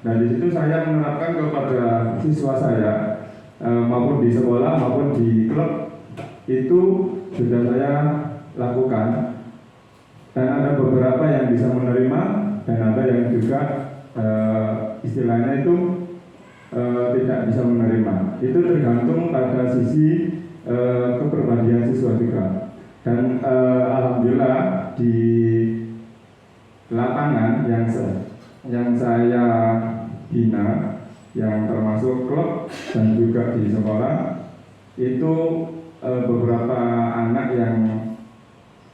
Dan di situ saya menerapkan kepada siswa saya maupun di sekolah maupun di klub itu sudah saya lakukan, dan ada beberapa yang bisa menerima dan ada yang juga istilahnya itu tidak bisa menerima. Itu tergantung pada sisi kepribadian siswa juga. Dan alhamdulillah di lapangan yang saya bina, yang termasuk klub dan juga di sekolah, itu beberapa anak yang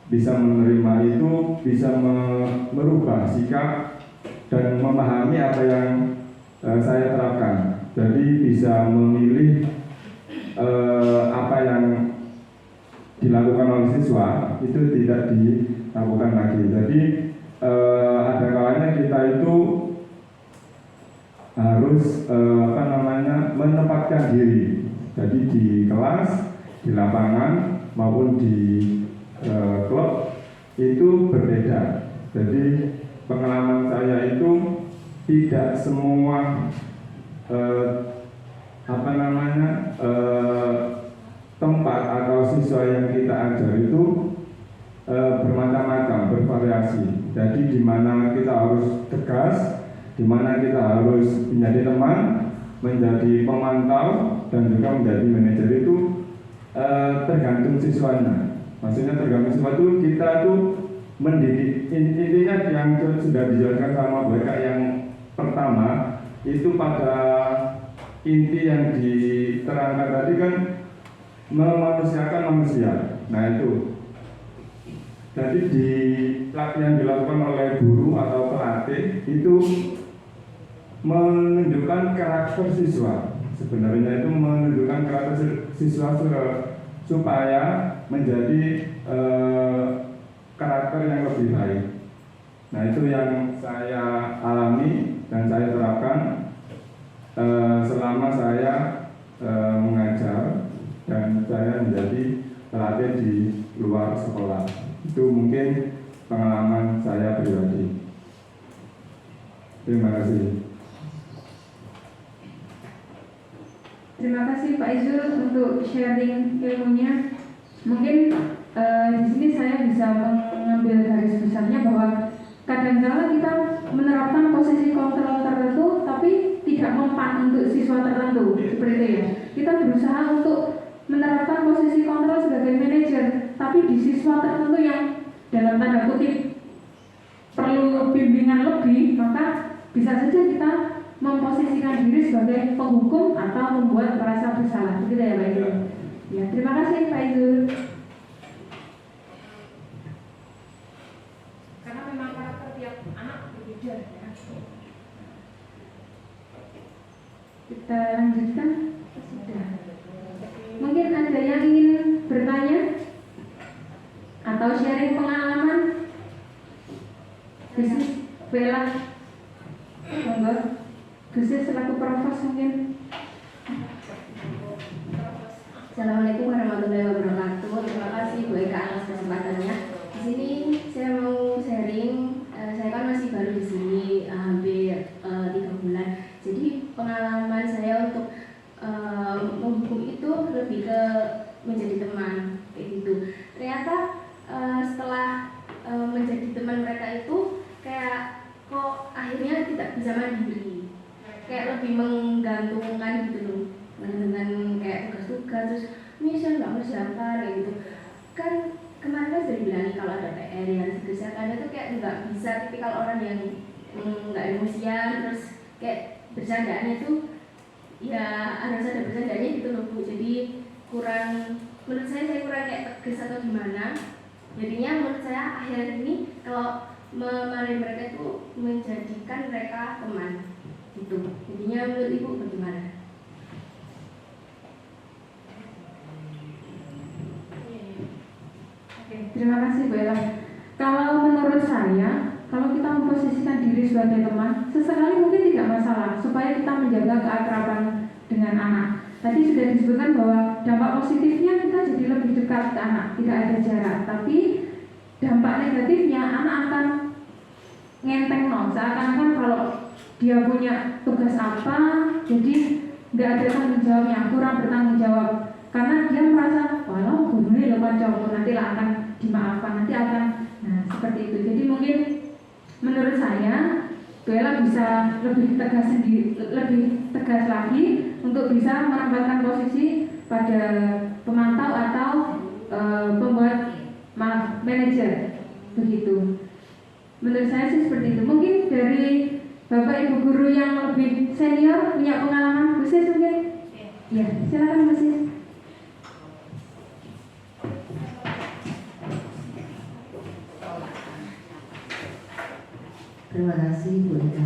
bisa menerima itu bisa merubah sikap dan memahami apa yang saya terapkan. Jadi bisa memilih apa yang dilakukan oleh siswa itu tidak dilakukan lagi. Jadi ada kalanya kita itu harus menempatkan diri. Jadi di kelas, di lapangan maupun di klub itu berbeda. Jadi pengalaman saya itu tidak semua tempat atau siswa yang kita ajar itu bermacam-macam, bervariasi. Jadi di mana kita harus tegas, di mana kita harus menjadi teman, menjadi pemantau, dan juga menjadi manajer itu tergantung siswanya. Maksudnya tergantung siswa itu kita tuh mendidik. Intinya yang sudah dijelaskan sama mereka yang pertama itu pada inti yang diterangkan tadi kan memanusiakan manusia. Nah itu. Jadi di yang dilakukan oleh guru atau pelatih itu menunjukkan karakter siswa. Sebenarnya itu menunjukkan karakter siswa supaya menjadi karakter yang lebih baik. Nah itu yang saya alami dan saya terapkan selama saya mengajar dan saya menjadi pelatih di luar sekolah. Itu mungkin pengalaman saya pribadi. Terima kasih. Terima kasih Pak Izul untuk sharing ilmunya. Mungkin di sini saya bisa mengambil garis besarnya bahwa kadang-kala kita menerapkan posisi kontrol tertentu tapi tidak mempan untuk siswa tertentu, seperti itu ya. Kita berusaha untuk menerapkan posisi kontrol sebagai manajer, tapi di siswa tertentu yang dalam tanda kutip perlu bimbingan lebih, maka bisa saja kita memposisikan diri sebagai penghukum atau membuat merasa bersalah. Begitu ya Pak Izul? Ya, terima kasih Pak Izul. Karena memang karakter tiap anak berbeda ya. Kita lanjutkan. Sudah. Mungkin ada yang ingin bertanya atau sharing pengalaman bisnis Bella, monggo. Bisnis selaku provos mungkin. Assalamualaikum warahmatullahi wabarakatuh. Terima kasih Bu Eka atas kesempatannya. Di sini saya mau sharing. Saya kan masih baru di sini, hampir teman mereka itu kayak kok akhirnya tidak bisa mandiri, kayak lebih menggantungkan gitu loh, dengan kayak tugas-tugas, terus ini saya nggak ngerjakan kayak gitu kan. Kemarin kan sudah dibilang kalau ada PR yang dikerjakan itu kayak nggak bisa, tipikal orang yang nggak emosian, terus kayak bercandaannya itu ya harus ada bercandanya gitu loh Bu. Jadi kurang, menurut saya kurang kayak tegas atau gimana. Jadinya menurut saya akhir ini kalau memarahi mereka itu menjadikan mereka teman gitu. Jadinya menurut Ibu bagaimana? Terima kasih Bu Ella. Kalau menurut saya, kalau kita memposisikan diri sebagai teman, sesekali mungkin tidak masalah supaya kita menjaga keakraban dengan anak. Tadi sudah disebutkan bahwa dampak positifnya kita jadi lebih dekat ke anak, tidak ada jarak. Tapi dampak negatifnya anak akan ngenteng seakan-akan kalau dia punya tugas apa, jadi nggak ada tanggung jawabnya, kurang bertanggung jawab. Karena dia merasa, walau gurunya lepas jawab, nanti lah akan dimaafkan, nanti akan, nah seperti itu. Jadi mungkin menurut saya Bella bisa lebih tegas lagi untuk bisa menempatkan posisi pada pemantau atau pembuat manajer begitu. Menurut saya sih seperti itu. Mungkin dari Bapak Ibu guru yang lebih senior punya pengalaman, Bu Sis mungkin? Ya, silakan Bu Sis. Terima kasih Bu Ida.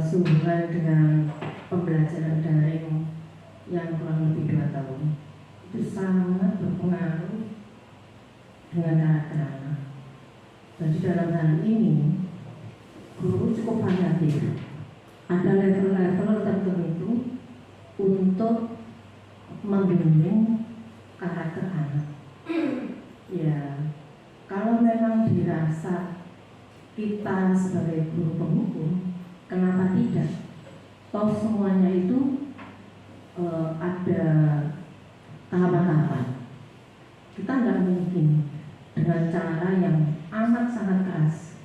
Sehubungan dengan pembelajaran daring yang kurang lebih 2 tahun itu sangat berpengaruh dengan karakter anak. Jadi dalam hal ini guru cukup variatif. Ada level-level tertentu untuk membimbing karakter anak. Ya, kalau memang dirasa kita sebagai guru penghukum, kenapa tidak? Toh semuanya itu ada tahapan-tahapan. Kita nggak mungkin dengan cara yang amat sangat keras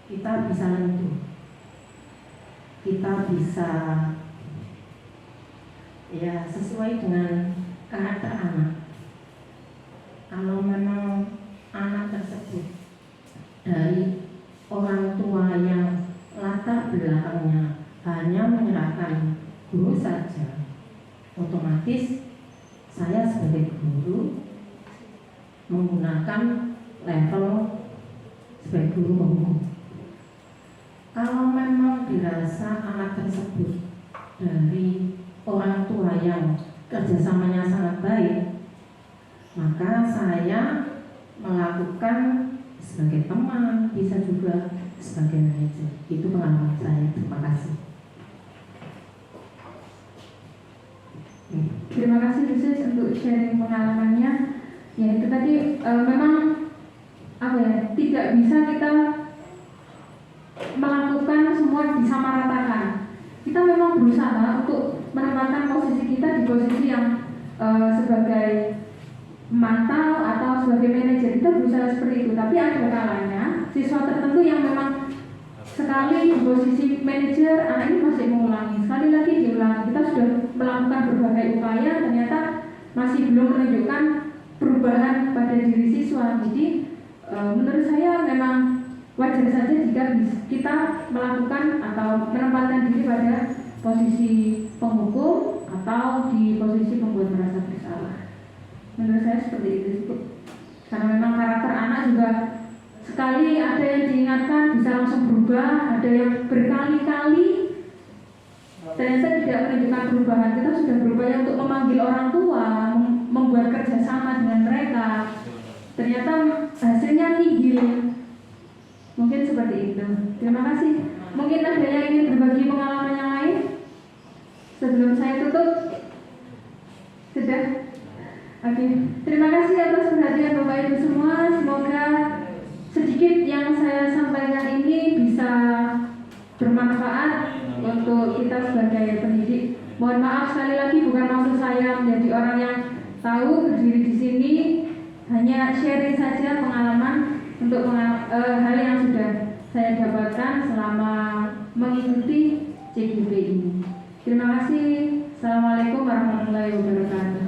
kita bisa lentur, kita bisa ya sesuai dengan karakter anak. Kalau memang anak tersebut dari orang tua yang latar belakangnya hanya menyerahkan guru saja, otomatis saya sebagai guru menggunakan level sebagai guru penghukum. Kalau memang dirasa anak tersebut dari orang tua yang kerjasamanya sangat baik, maka saya melakukan sebagai teman, bisa juga sebagai manajer. Itu pengalaman saya. Terima kasih. Terima kasih Bu Sis untuk sharing pengalamannya. Ya itu tadi memang tidak bisa kita melakukan semua disamaratakan. Kita memang berusaha untuk menempatkan posisi kita di posisi yang sebagai pemantau atau sebagai manajer, kita berusaha seperti itu. Tapi ada kalanya siswa tertentu yang memang sekali di posisi manajer, anak ini masih mengulangi, sekali lagi diulangi. Kita sudah melakukan berbagai upaya, ternyata masih belum menunjukkan perubahan pada diri siswa. Jadi menurut saya memang wajar saja jika kita melakukan atau menempatkan diri pada posisi penghukum atau di posisi pembuat merasa bersalah. Menurut saya seperti itu, karena memang karakter anak juga sekali ada yang diingatkan bisa langsung berubah, ada yang berkali-kali ternyata tidak menunjukkan perubahan. Kita sudah berupaya untuk memanggil orang tua, membuat kerjasama dengan mereka, ternyata hasilnya nihil. Mungkin seperti itu. Terima kasih. Mungkin ada yang ingin berbagi pengalaman yang lain sebelum saya tutup? Sudah? Oke. Terima kasih atas perhatian Bapak Ibu semua. Semoga sedikit yang saya sampaikan ini bisa bermanfaat untuk kita sebagai pendidik. Mohon maaf sekali lagi, bukan maksud saya menjadi orang yang tahu berdiri di sini hanya sharing saja pengalaman untuk hal yang sudah saya dapatkan selama mengikuti CGP ini. Terima kasih. Assalamualaikum warahmatullahi wabarakatuh.